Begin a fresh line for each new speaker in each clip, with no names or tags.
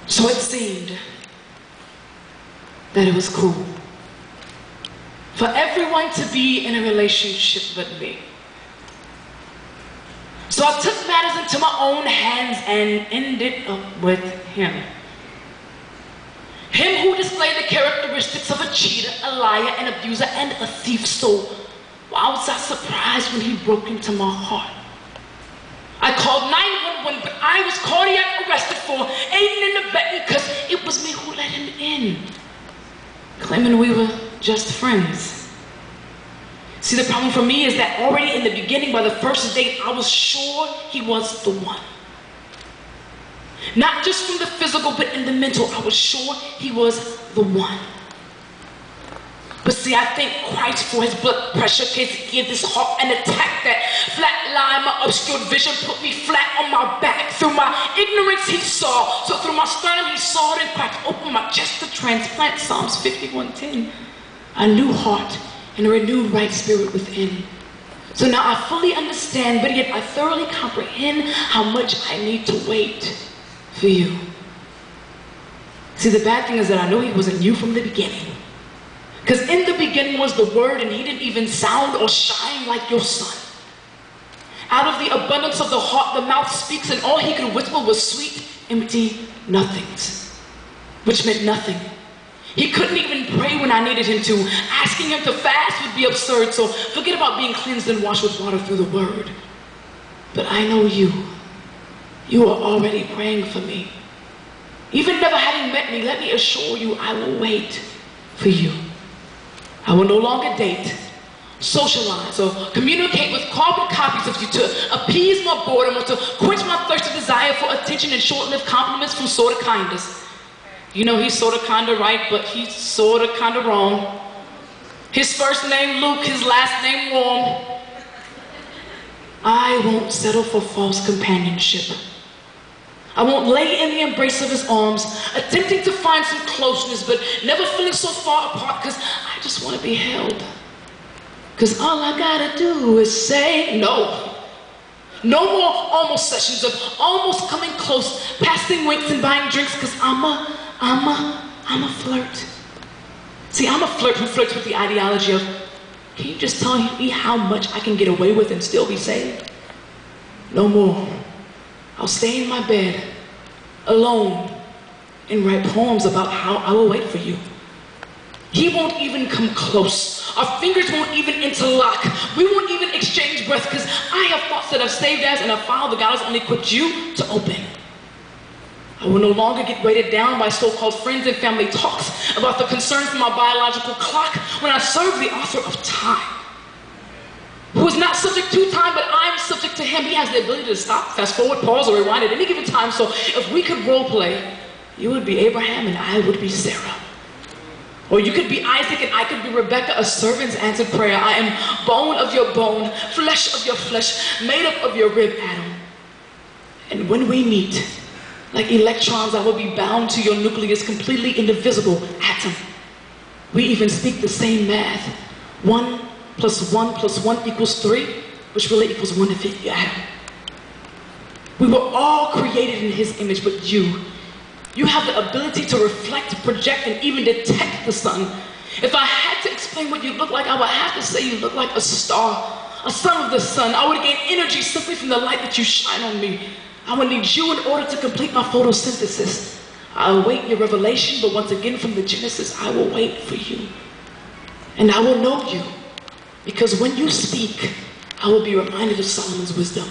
So it seemed that it was cool for everyone to be in a relationship but me. So I took matters into my own hands and ended up with him. Him who displayed the characteristics of a cheater, a liar, an abuser, and a thief. So why was I surprised when he broke into my heart? I called 911, but I was cardiac arrested for aiding and abetting because it was me who let him in, claiming we were just friends. See, the problem for me is that already in the beginning, by the first date, I was sure he was the one. Not just from the physical, but in the mental, I was sure he was the one. But see, I thank Christ for his blood pressure case to give this heart an attack that flatlined my obscured vision, put me flat on my back. Through my ignorance he saw, so through my sternum he saw it and cracked open my chest to transplant Psalms 51:10. A new heart and a renewed right spirit within. So now I fully understand, but yet I thoroughly comprehend how much I need to wait for you. See, the bad thing is that I know he wasn't you from the beginning. Because in the beginning was the Word, and he didn't even sound or shine like your son. Out of the abundance of the heart, the mouth speaks, and all he could whisper was sweet, empty nothings, which meant nothing. He couldn't even pray when I needed him to. Asking him to fast would be absurd, so forget about being cleansed and washed with water through the Word. But I know you. You are already praying for me. Even never having met me, let me assure you, I will wait for you. I will no longer date, socialize, or communicate with carbon copies of you to appease my boredom or to quench my thirst and desire for attention and short-lived compliments from sorta kinders. You know, he's sorta kinda right, but he's sorta kinda wrong. His first name Luke, his last name Warm. I won't settle for false companionship. I won't lay in the embrace of his arms, attempting to find some closeness, but never feeling so far apart because I just want to be held. Because all I gotta do is say no. No more almost sessions of almost coming close, passing winks and buying drinks, because I'm a flirt. See, I'm a flirt who flirts with the ideology of, can you just tell me how much I can get away with and still be saved? No more. I'll stay in my bed, alone, and write poems about how I will wait for you. He won't even come close. Our fingers won't even interlock. We won't even exchange breath, because I have thoughts that I've saved as and a file that God has only equipped you to open. I will no longer get weighted down by so-called friends and family talks about the concerns of my biological clock when I serve the author of time, who is not subject to time, but I'm subject to him. He has the ability to stop, fast forward, pause, or rewind at any given time. So if we could role play, you would be Abraham and I would be Sarah. Or you could be Isaac and I could be Rebecca, a servant's answered prayer. I am bone of your bone, flesh of your flesh, made up of your rib, Adam. And when we meet, like electrons, I will be bound to your nucleus, completely indivisible atom. We even speak the same math. 1 + 1 + 1 = 3, which really equals 1 if you're Adam. We were all created in his image, but you have the ability to reflect, project, and even detect the sun. If I had to explain what you look like, I would have to say you look like a star, a son of the sun. I would gain energy simply from the light that you shine on me. I would need you in order to complete my photosynthesis. I await your revelation, but once again from the Genesis, I will wait for you. And I will know you, because when you speak, I will be reminded of Solomon's wisdom.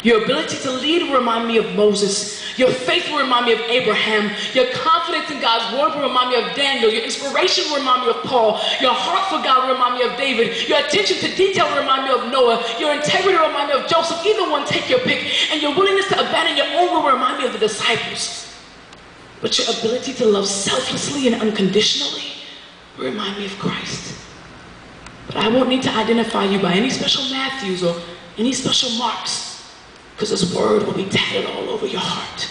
Your ability to lead will remind me of Moses. Your faith will remind me of Abraham. Your confidence in God's word will remind me of Daniel. Your inspiration will remind me of Paul. Your heart for God will remind me of David. Your attention to detail will remind me of Noah. Your integrity will remind me of Joseph. Either one, take your pick. And your willingness to abandon your own will remind me of the disciples. But your ability to love selflessly and unconditionally will remind me of Christ. But I won't need to identify you by any special Matthews or any special marks, because his word will be tatted all over your heart.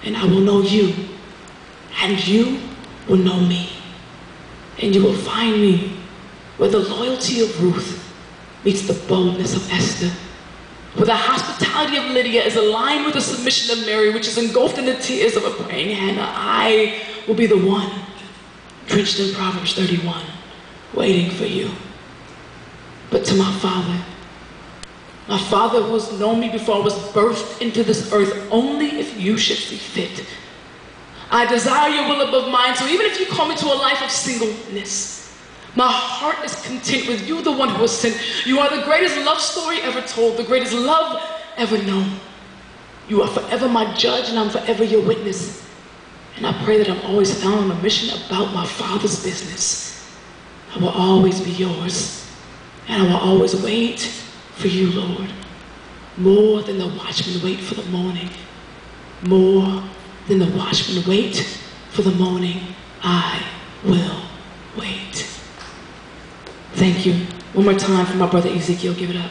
And I will know you, and you will know me. And you will find me where the loyalty of Ruth meets the boldness of Esther, where the hospitality of Lydia is aligned with the submission of Mary, which is engulfed in the tears of a praying Hannah, I will be the one, drenched in Proverbs 31, waiting for you. But to my Father who has known me before I was birthed into this earth, only if you should see fit. I desire your will above mine, so even if you call me to a life of singleness, my heart is content with you, the one who was sent. You are the greatest love story ever told, the greatest love ever known. You are forever my judge, and I'm forever your witness. And I pray that I'm always found on a mission about my Father's business. I will always be yours, and I will always wait for you, Lord. More than the watchmen wait for the morning. More than the watchmen wait for the morning, I will wait. Thank you. One more time for my brother Ezekiel. Give it up.